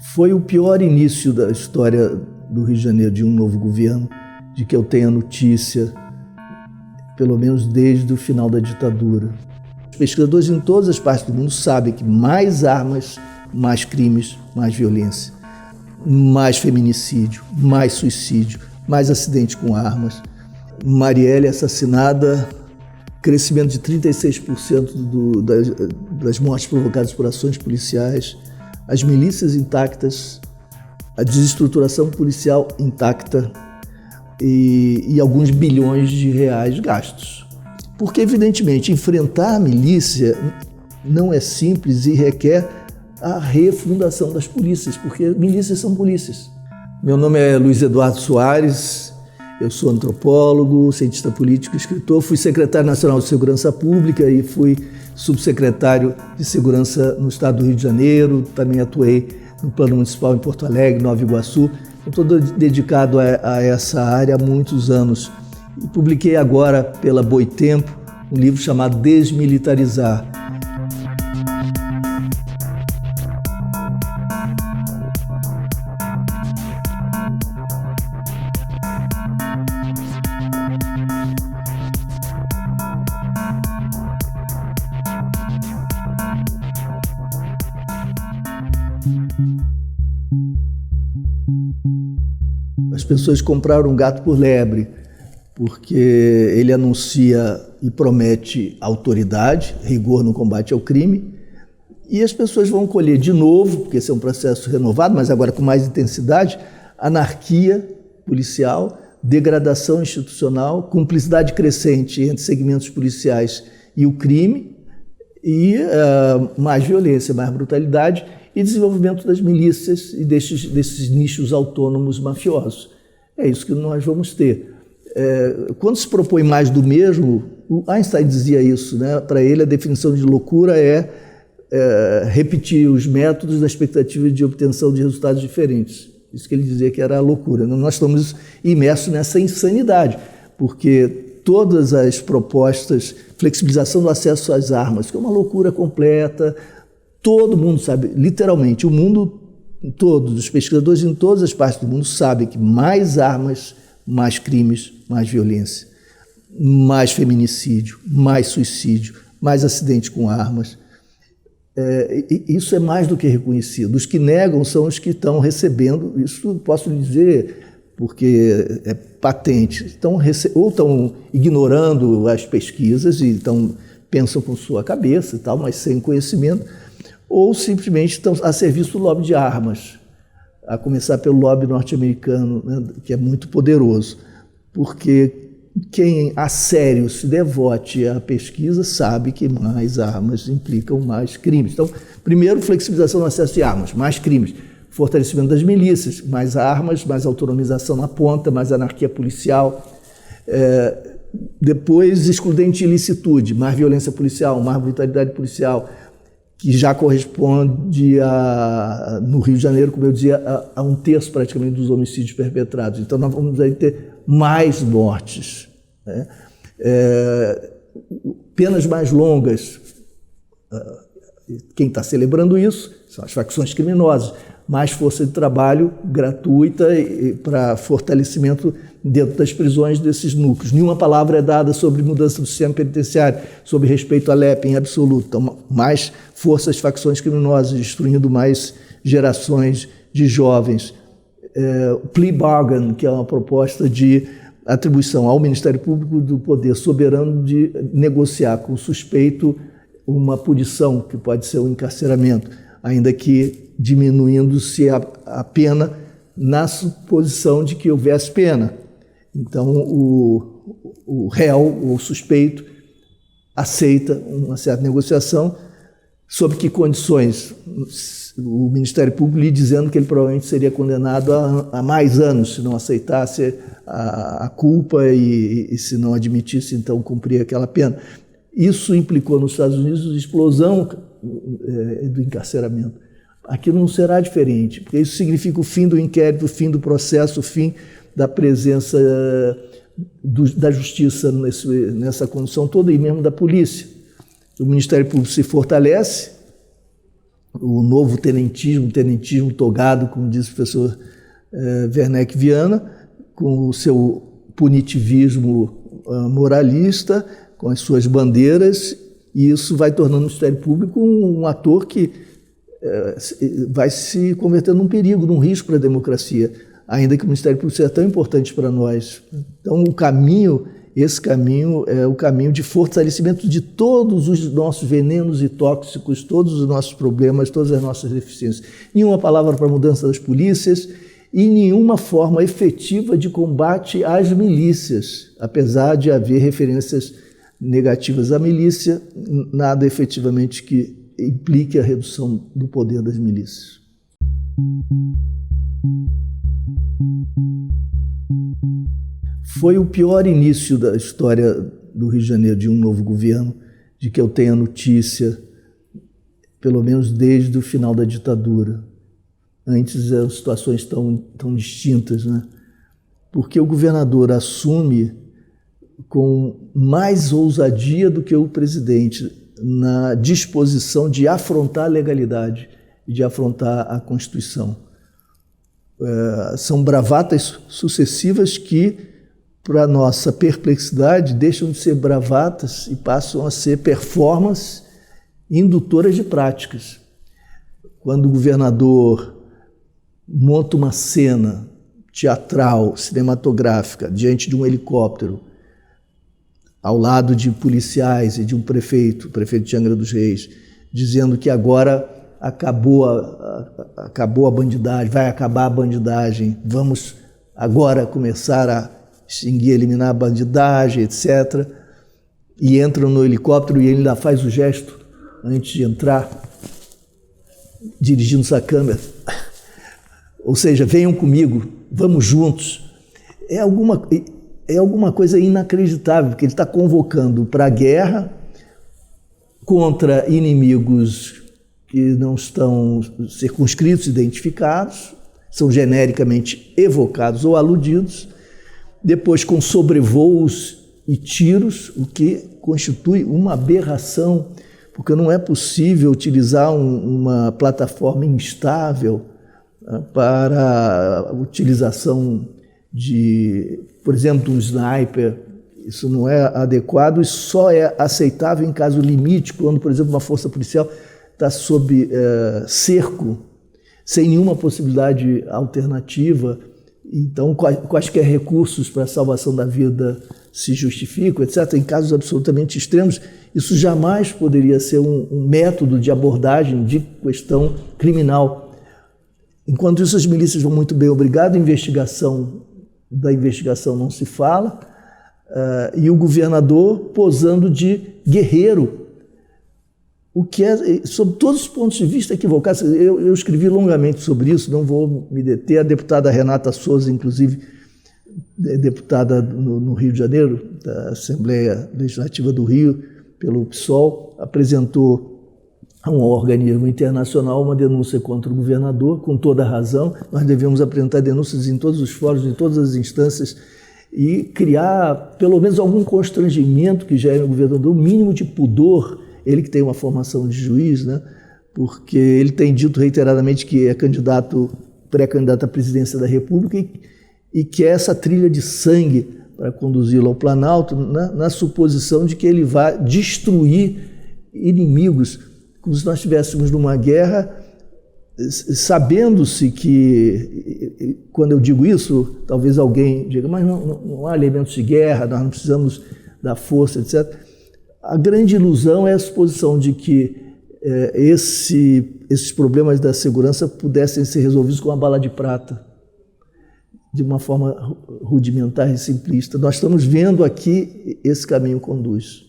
Foi o pior início da história do Rio de Janeiro, de um novo governo, de que eu tenha notícia, pelo menos desde o final da ditadura. Os pesquisadores em todas as partes do mundo sabem que mais armas, mais crimes, mais violência, mais feminicídio, mais suicídio, mais acidente com armas. Marielle assassinada, crescimento de 36% das mortes provocadas por ações policiais, as milícias intactas, a desestruturação policial intacta e alguns bilhões de reais gastos. Porque, evidentemente, enfrentar a milícia não é simples e requer a refundação das polícias, porque milícias são polícias. Meu nome é Luiz Eduardo Soares, eu sou antropólogo, cientista político, escritor, fui secretário nacional de Segurança Pública e fui subsecretário de Segurança no estado do Rio de Janeiro, também atuei no Plano Municipal em Porto Alegre, Nova Iguaçu. Estou dedicado a essa área há muitos anos e publiquei agora pela Boitempo um livro chamado Desmilitarizar. As pessoas compraram um gato por lebre, porque ele anuncia e promete autoridade, rigor no combate ao crime, e as pessoas vão colher de novo, porque esse é um processo renovado, mas agora com mais intensidade, anarquia policial, degradação institucional, cumplicidade crescente entre segmentos policiais e o crime, e mais violência, mais brutalidade, e desenvolvimento das milícias e desses nichos autônomos mafiosos. É isso que nós vamos ter. Quando se propõe mais do mesmo, o Einstein dizia isso, né? Para ele, a definição de loucura é repetir os métodos da expectativa de obtenção de resultados diferentes. Isso que ele dizia que era a loucura. Nós estamos imersos nessa insanidade, porque todas as propostas, flexibilização do acesso às armas, que é uma loucura completa. Todo mundo sabe, literalmente, o mundo todo, os pesquisadores em todas as partes do mundo sabem que mais armas, mais crimes, mais violência, mais feminicídio, mais suicídio, mais acidente com armas. Isso é mais do que reconhecido. Os que negam são os que estão recebendo, isso posso lhe dizer, porque é patente, ou estão ignorando as pesquisas e pensam com sua cabeça e tal, mas sem conhecimento, ou simplesmente estão a serviço do lobby de armas, a começar pelo lobby norte-americano, né, que é muito poderoso, porque quem a sério se devote à pesquisa sabe que mais armas implicam mais crimes. Então, primeiro, flexibilização no acesso de armas, mais crimes, fortalecimento das milícias, mais armas, mais autonomização na ponta, mais anarquia policial, depois, excludente de ilicitude, mais violência policial, mais brutalidade policial, que já corresponde, no Rio de Janeiro, como eu dizia, a 1/3 praticamente dos homicídios perpetrados. Então, nós vamos aí ter mais mortes, né? Penas mais longas. Quem está celebrando isso são as facções criminosas. Mais força de trabalho gratuita para fortalecimento dentro das prisões desses núcleos. Nenhuma palavra é dada sobre mudança do sistema penitenciário, sobre respeito à LEP em absoluto. Então, mais força às facções criminosas, destruindo mais gerações de jovens. Plea bargain, que é uma proposta de atribuição ao Ministério Público do poder soberano de negociar com o suspeito uma punição, que pode ser o encarceramento, ainda que diminuindo-se a pena na suposição de que houvesse pena. Então, o réu, o suspeito, aceita uma certa negociação, sob que condições? O Ministério Público lhe dizendo que ele provavelmente seria condenado a mais anos se não aceitasse a culpa e se não admitisse, então, cumprir aquela pena. Isso implicou nos Estados Unidos a explosão do encarceramento. Aqui não será diferente, porque isso significa o fim do inquérito, o fim do processo, o fim da presença da justiça nessa condição toda e mesmo da polícia. O Ministério Público se fortalece, o novo tenentismo togado, como disse o professor Werneck Viana, com o seu punitivismo moralista, com as suas bandeiras, e isso vai tornando o Ministério Público um ator que vai se convertendo num perigo, num risco para a democracia, ainda que o Ministério Público seja tão importante para nós. Então, esse caminho é o caminho de fortalecimento de todos os nossos venenos e tóxicos, todos os nossos problemas, todas as nossas deficiências. Nenhuma palavra para a mudança das polícias e nenhuma forma efetiva de combate às milícias, apesar de haver referências negativas à milícia, nada efetivamente que implique a redução do poder das milícias. Foi o pior início da história do Rio de Janeiro, de um novo governo, de que eu tenha notícia, pelo menos desde o final da ditadura. Antes eram situações tão distintas, né? Porque o governador assume com mais ousadia do que o presidente na disposição de afrontar a legalidade e de afrontar a Constituição. São bravatas sucessivas que, para nossa perplexidade, deixam de ser bravatas e passam a ser performances indutoras de práticas. Quando o governador monta uma cena teatral, cinematográfica, diante de um helicóptero, ao lado de policiais e de um prefeito, o prefeito de Angra dos Reis, dizendo que agora acabou a bandidagem, vai acabar a bandidagem, vamos agora começar a extinguir, eliminar a bandidagem, etc. E entram no helicóptero e ele ainda faz o gesto antes de entrar, dirigindo-se à câmera. Ou seja, venham comigo, vamos juntos. É alguma coisa inacreditável, porque ele está convocando para a guerra contra inimigos que não estão circunscritos, identificados, são genericamente evocados ou aludidos, depois com sobrevoos e tiros, o que constitui uma aberração, porque não é possível utilizar uma plataforma instável para a utilização de, por exemplo, um sniper. Isso não é adequado e só é aceitável em caso limite, quando, por exemplo, uma força policial está sob cerco, sem nenhuma possibilidade alternativa. Então, quaisquer recursos para a salvação da vida se justificam, etc. Em casos absolutamente extremos, isso jamais poderia ser um método de abordagem de questão criminal. Enquanto isso, as milícias vão muito bem, obrigado, da investigação não se fala, e o governador posando de guerreiro, o que é, sob todos os pontos de vista, equivocado. Eu escrevi longamente sobre isso, não vou me deter. A deputada Renata Souza, inclusive, deputada no Rio de Janeiro, da Assembleia Legislativa do Rio, pelo PSOL, apresentou a um organismo internacional uma denúncia contra o governador, com toda a razão. Nós devemos apresentar denúncias em todos os fóruns, em todas as instâncias, e criar pelo menos algum constrangimento que gere no governador, o mínimo de pudor, ele que tem uma formação de juiz, né? Porque ele tem dito reiteradamente que é pré-candidato à presidência da República e que é essa trilha de sangue para conduzi-lo ao Planalto, na suposição de que ele vai destruir inimigos, como se nós estivéssemos numa guerra, sabendo-se que, quando eu digo isso, talvez alguém diga, mas não há elementos de guerra, nós não precisamos da força, etc. A grande ilusão é a suposição de que esses problemas da segurança pudessem ser resolvidos com uma bala de prata, de uma forma rudimentar e simplista. Nós estamos vendo aqui esse caminho conduz.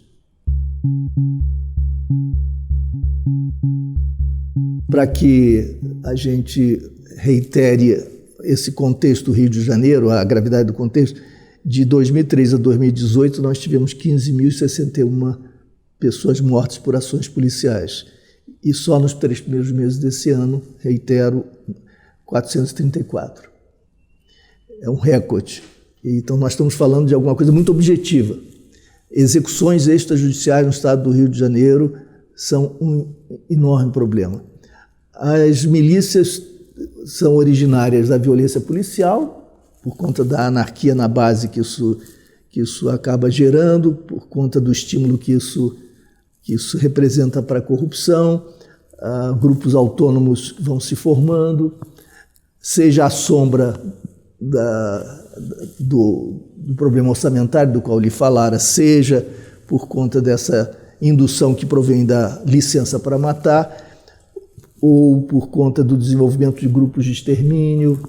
Para que a gente reitere esse contexto Rio de Janeiro, a gravidade do contexto, de 2003 a 2018 nós tivemos 15.061 pessoas mortas por ações policiais. E só nos 3 primeiros meses desse ano, reitero, 434. É um recorde. Então nós estamos falando de alguma coisa muito objetiva. Execuções extrajudiciais no estado do Rio de Janeiro são um enorme problema. As milícias são originárias da violência policial, por conta da anarquia na base que isso acaba gerando, por conta do estímulo que isso representa para a corrupção. Grupos autônomos vão se formando, seja à sombra do problema orçamentário do qual lhe falara, seja por conta dessa indução que provém da licença para matar, ou por conta do desenvolvimento de grupos de extermínio.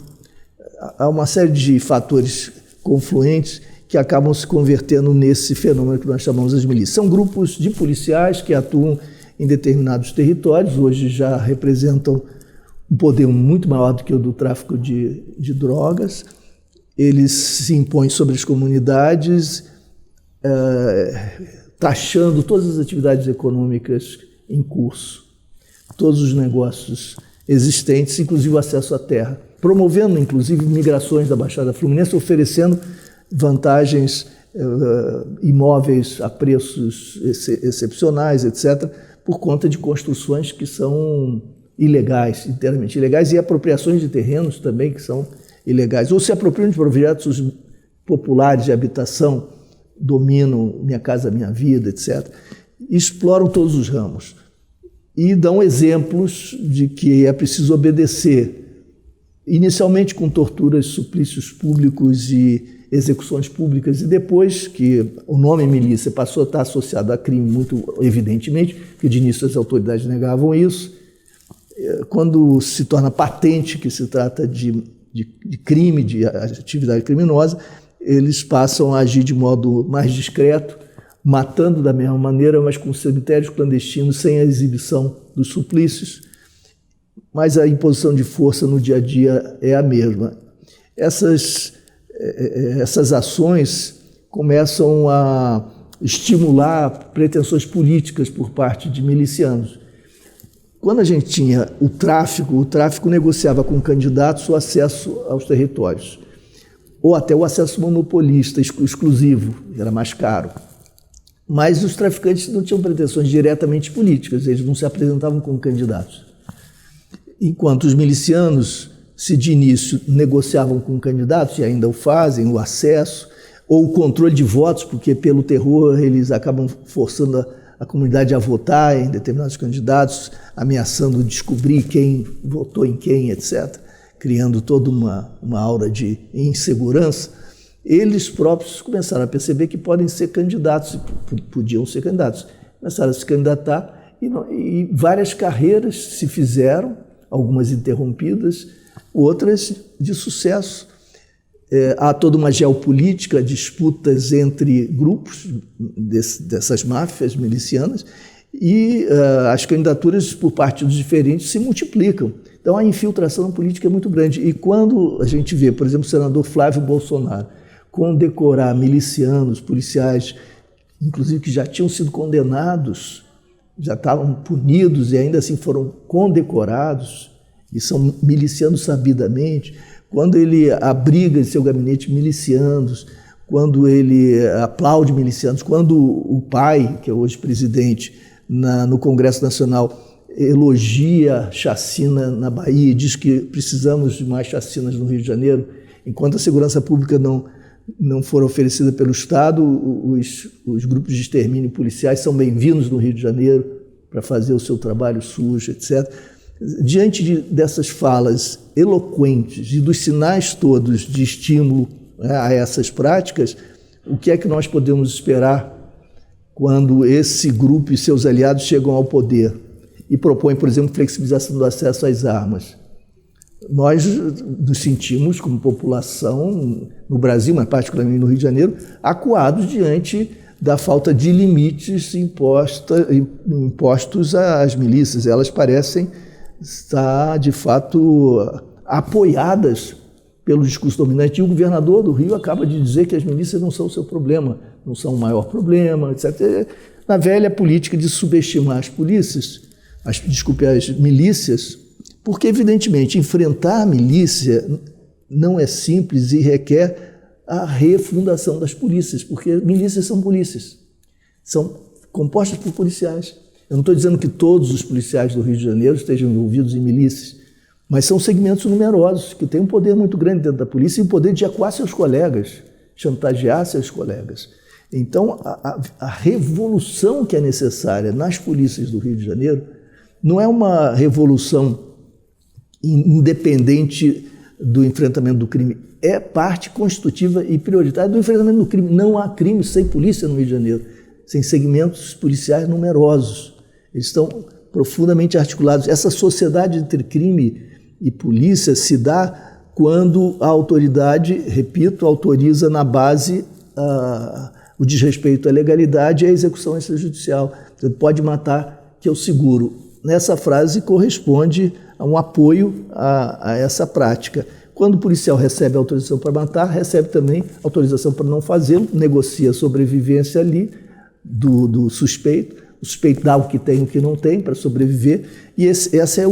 Há uma série de fatores confluentes que acabam se convertendo nesse fenômeno que nós chamamos de milícias. São grupos de policiais que atuam em determinados territórios, hoje já representam um poder muito maior do que o do tráfico de drogas. Eles se impõem sobre as comunidades, taxando todas as atividades econômicas em curso, todos os negócios existentes, inclusive o acesso à terra, promovendo, inclusive, migrações da Baixada Fluminense, oferecendo vantagens imóveis a preços excepcionais, etc., por conta de construções que são ilegais, inteiramente ilegais, e apropriações de terrenos também que são ilegais, ou se apropriam de projetos populares de habitação, dominam Minha Casa Minha Vida, etc., exploram todos os ramos e dão exemplos de que é preciso obedecer, inicialmente com torturas, suplícios públicos e execuções públicas, e depois que o nome milícia passou a estar associado a crime, muito evidentemente, porque de início as autoridades negavam isso. Quando se torna patente que se trata de crime, de atividade criminosa, eles passam a agir de modo mais discreto, matando da mesma maneira, mas com cemitérios clandestinos, sem a exibição dos suplícios. Mas a imposição de força no dia a dia é a mesma. Essas ações começam a estimular pretensões políticas por parte de milicianos. Quando a gente tinha o tráfico negociava com candidatos o acesso aos territórios, ou até o acesso monopolista, exclusivo, era mais caro. Mas os traficantes não tinham pretensões diretamente políticas, eles não se apresentavam como candidatos. Enquanto os milicianos, se de início negociavam com candidatos, e ainda o fazem, o acesso, ou o controle de votos, porque pelo terror eles acabam forçando a comunidade a votar em determinados candidatos, ameaçando descobrir quem votou em quem, etc., criando toda uma aura de insegurança. Eles próprios começaram a perceber que podem ser candidatos, podiam ser candidatos. Começaram a se candidatar e várias carreiras se fizeram, algumas interrompidas, outras de sucesso. Há toda uma geopolítica, disputas entre grupos dessas máfias milicianas, e as candidaturas por partidos diferentes se multiplicam. Então a infiltração na política é muito grande. E quando a gente vê, por exemplo, o senador Flávio Bolsonaro condecorar milicianos, policiais, inclusive que já tinham sido condenados, já estavam punidos e ainda assim foram condecorados, e são milicianos sabidamente, quando ele abriga em seu gabinete milicianos, quando ele aplaude milicianos, quando o pai, que é hoje presidente, no Congresso Nacional, elogia chacina na Bahia e diz que precisamos de mais chacinas no Rio de Janeiro, enquanto a segurança pública não for oferecida pelo Estado, os grupos de extermínio policiais são bem-vindos no Rio de Janeiro para fazer o seu trabalho sujo, etc. Diante dessas falas eloquentes e dos sinais todos de estímulo, né, a essas práticas, o que é que nós podemos esperar quando esse grupo e seus aliados chegam ao poder e propõem, por exemplo, flexibilização do acesso às armas? Nós nos sentimos, como população, no Brasil, mas particularmente no Rio de Janeiro, acuados diante da falta de limites impostos às milícias. Elas parecem estar, de fato, apoiadas pelo discurso dominante. E o governador do Rio acaba de dizer que as milícias não são o seu problema, não são o maior problema, etc. Na velha política de subestimar as polícias, as milícias, porque, evidentemente, enfrentar a milícia não é simples e requer a refundação das polícias, porque milícias são polícias, são compostas por policiais. Eu não estou dizendo que todos os policiais do Rio de Janeiro estejam envolvidos em milícias, mas são segmentos numerosos, que têm um poder muito grande dentro da polícia e o poder de acuar seus colegas, chantagear seus colegas. Então, a revolução que é necessária nas polícias do Rio de Janeiro não é uma revolução independente do enfrentamento do crime, é parte constitutiva e prioritária do enfrentamento do crime. Não há crime sem polícia no Rio de Janeiro, sem segmentos policiais numerosos. Eles estão profundamente articulados. Essa sociedade entre crime e polícia se dá quando a autoridade, repito, autoriza na base o desrespeito à legalidade e à execução extrajudicial. Você pode matar que eu seguro. Nessa frase corresponde a um apoio a essa prática. Quando o policial recebe autorização para matar, recebe também autorização para não fazê-lo, negocia a sobrevivência ali do suspeito. O suspeito dá o que tem e o que não tem para sobreviver. E essa é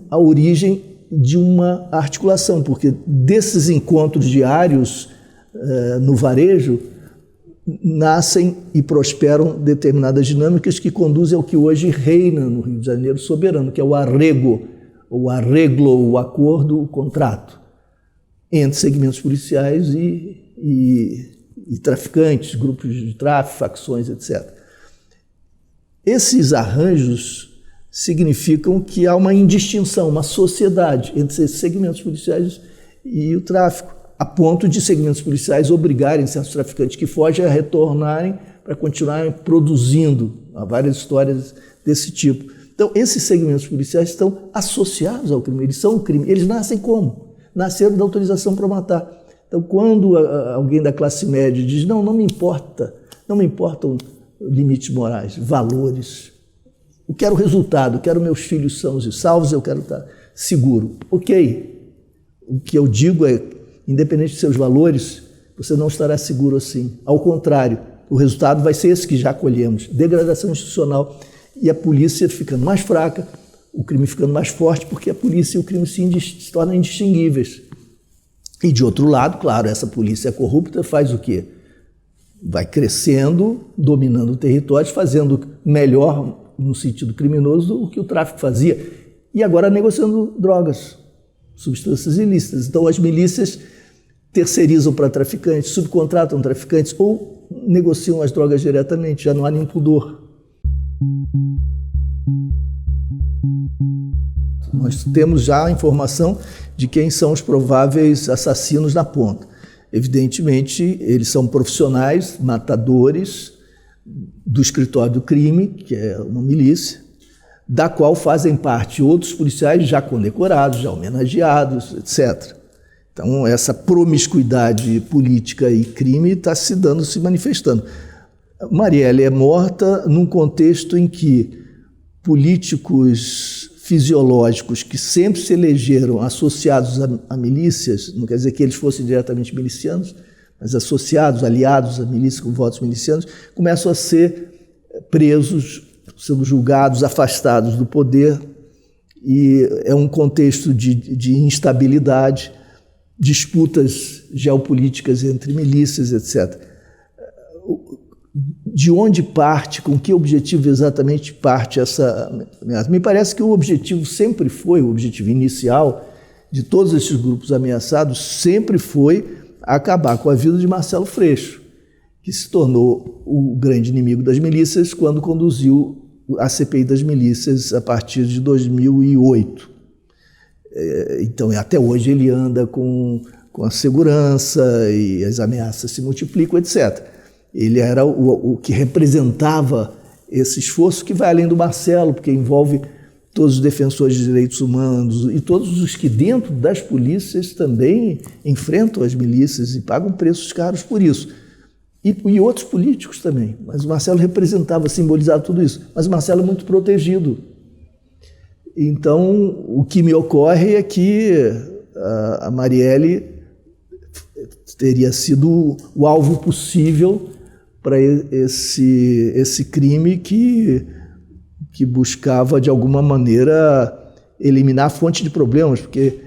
a origem de uma articulação, porque desses encontros diários no varejo nascem e prosperam determinadas dinâmicas que conduzem ao que hoje reina no Rio de Janeiro soberano, que é o arrego, o arreglo, o acordo, o contrato entre segmentos policiais e traficantes, grupos de tráfico, facções, etc. Esses arranjos significam que há uma indistinção, uma sociedade entre esses segmentos policiais e o tráfico, a ponto de segmentos policiais obrigarem certos traficantes que fogem a retornarem para continuarem produzindo. Há várias histórias desse tipo. Então, esses segmentos policiais estão associados ao crime, eles são o crime. Eles nascem como? Nasceram da autorização para matar. Então, quando alguém da classe média diz, não me importam limites morais, valores, eu quero resultado, eu quero meus filhos sãos e salvos, eu quero estar seguro. Ok, o que eu digo é, independente de seus valores, você não estará seguro assim. Ao contrário, o resultado vai ser esse que já colhemos, degradação institucional e a polícia ficando mais fraca, o crime ficando mais forte, porque a polícia e o crime se tornam indistinguíveis. E de outro lado, claro, essa polícia corrupta faz o quê? Vai crescendo, dominando territórios, fazendo melhor, no sentido criminoso, o que o tráfico fazia. E agora negociando drogas, substâncias ilícitas. Então as milícias terceirizam para traficantes, subcontratam traficantes ou negociam as drogas diretamente, já não há nenhum pudor. Nós temos já a informação de quem são os prováveis assassinos na ponta. Evidentemente, eles são profissionais, matadores do escritório do crime, que é uma milícia, da qual fazem parte outros policiais já condecorados, já homenageados, etc. Então, essa promiscuidade política e crime está se manifestando. Marielle é morta num contexto em que políticos fisiológicos que sempre se elegeram associados a milícias, não quer dizer que eles fossem diretamente milicianos, mas associados, aliados à milícia com votos milicianos, começam a ser presos, sendo julgados, afastados do poder, e é um contexto de instabilidade, disputas geopolíticas entre milícias, etc. De onde parte, com que objetivo exatamente parte essa ameaça? Me parece que o objetivo sempre foi, o objetivo inicial de todos esses grupos ameaçados sempre foi acabar com a vida de Marcelo Freixo, que se tornou o grande inimigo das milícias quando conduziu a CPI das milícias a partir de 2008. Então, até hoje ele anda com a segurança e as ameaças se multiplicam, etc. Ele era o que representava esse esforço que vai além do Marcelo, porque envolve todos os defensores de direitos humanos e todos os que dentro das polícias também enfrentam as milícias e pagam preços caros por isso. E outros políticos também. Mas o Marcelo representava, simbolizava tudo isso. Mas o Marcelo é muito protegido. Então, o que me ocorre é que a Marielle teria sido o alvo possível para esse crime que buscava, de alguma maneira, eliminar a fonte de problemas, porque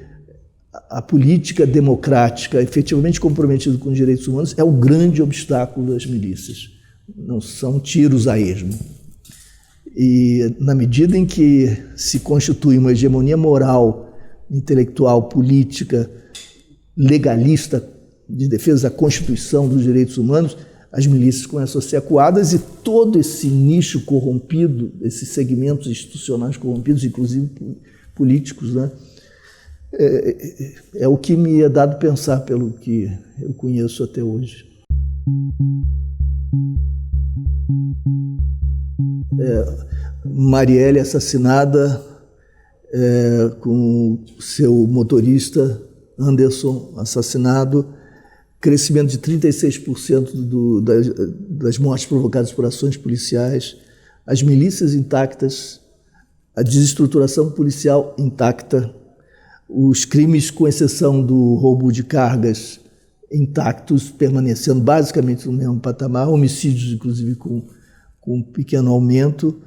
a política democrática efetivamente comprometida com os direitos humanos é o grande obstáculo das milícias. Não são tiros a esmo. E na medida em que se constitui uma hegemonia moral, intelectual, política, legalista, de defesa da Constituição, dos direitos humanos, as milícias começam a ser acuadas e todo esse nicho corrompido, esses segmentos institucionais corrompidos, inclusive políticos, né? É o que me é dado pensar pelo que eu conheço até hoje. Marielle assassinada, com seu motorista Anderson assassinado, crescimento de 36% das mortes provocadas por ações policiais, as milícias intactas, a desestruturação policial intacta, os crimes, com exceção do roubo de cargas, intactos, permanecendo basicamente no mesmo patamar, homicídios, inclusive, com um pequeno aumento,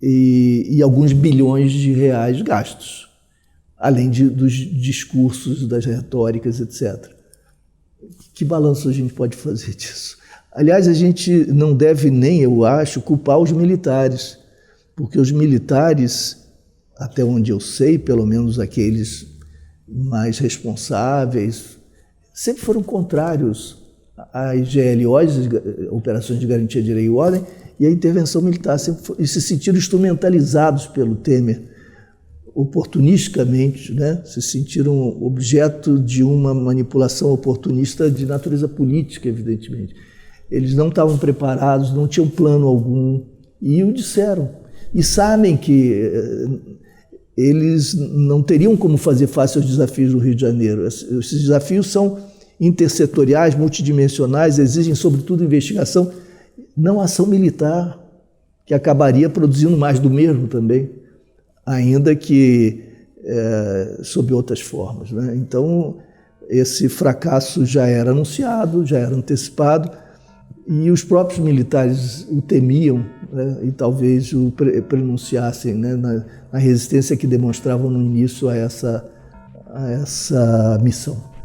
e alguns bilhões de reais gastos, além dos discursos, das retóricas, etc. Que balanço a gente pode fazer disso? Aliás, a gente não deve nem, eu acho, culpar os militares, porque os militares, até onde eu sei, pelo menos aqueles mais responsáveis, sempre foram contrários às GLOs, Operações de Garantia de Lei e Ordem, e a intervenção militar, e se sentiram instrumentalizados pelo Temer, oportunisticamente, né? Se sentiram objeto de uma manipulação oportunista de natureza política, evidentemente. Eles não estavam preparados, não tinham plano algum, e o disseram. E sabem que eles não teriam como fazer face aos desafios do Rio de Janeiro. Esses desafios são intersetoriais, multidimensionais, exigem, sobretudo, investigação, não ação militar, que acabaria produzindo mais do mesmo também, ainda que sob outras formas, né? Então, esse fracasso já era anunciado, já era antecipado, e os próprios militares o temiam, né? E talvez o pronunciassem, né? na resistência que demonstravam no início a essa missão.